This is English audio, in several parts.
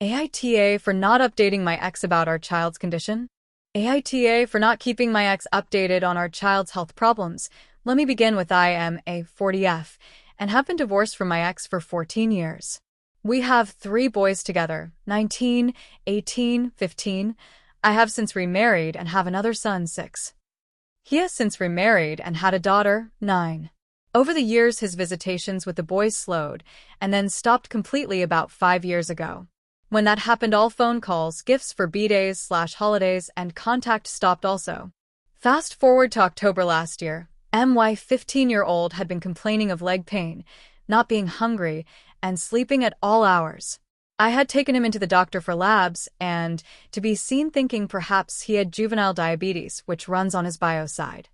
AITA for not updating my ex about our child's condition. AITA for not keeping my ex updated on our child's health problems. Let me begin with I am a 40F and have been divorced from my ex for 14 years. We have 3 boys together, 19, 18, 15. I have since remarried and have another son, 6. He has since remarried and had a daughter, 9. Over the years, his visitations with the boys slowed and then stopped completely about 5 years ago. When that happened, all phone calls, gifts for B-days/holidays, and contact stopped also. Fast forward to October last year, my 15-year-old had been complaining of leg pain, not being hungry, and sleeping at all hours. I had taken him into the doctor for labs and to be seen, thinking perhaps he had juvenile diabetes, which runs on his bio side.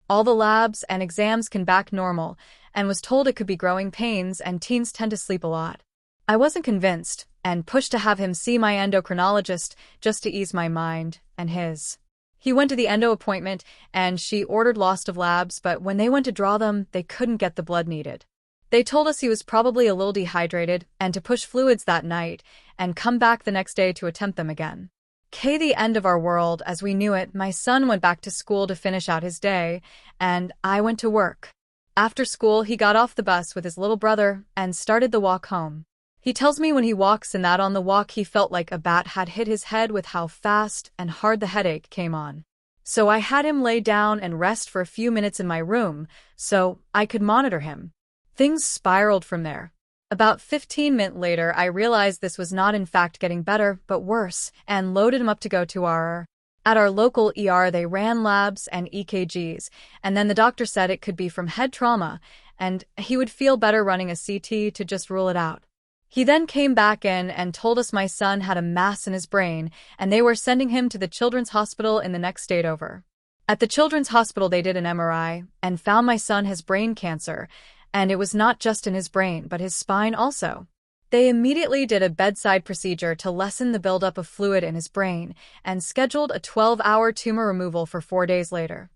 All the labs and exams came back normal, and was told it could be growing pains and teens tend to sleep a lot. I wasn't convinced and pushed to have him see my endocrinologist just to ease my mind and his. He went to the endo appointment and she ordered lots of labs, but when they went to draw them, they couldn't get the blood needed. They told us he was probably a little dehydrated and to push fluids that night and come back the next day to attempt them again. The end of our world as we knew it. My son went back to school to finish out his day, and I went to work. After school, he got off the bus with his little brother and started the walk home. He tells me when he walks and that on the walk he felt like a bat had hit his head with how fast and hard the headache came on. So I had him lay down and rest for a few minutes in my room so I could monitor him. Things spiraled from there. About 15 minutes later, I realized this was not in fact getting better, but worse, and loaded him up to go to At our local ER, they ran labs and EKGs, and then the doctor said it could be from head trauma, and he would feel better running a CT to just rule it out. He then came back in and told us my son had a mass in his brain, and they were sending him to the Children's Hospital in the next state over. At the Children's Hospital, they did an MRI and found my son has brain cancer, and it was not just in his brain, but his spine also. They immediately did a bedside procedure to lessen the buildup of fluid in his brain and scheduled a 12-hour tumor removal for 4 days later.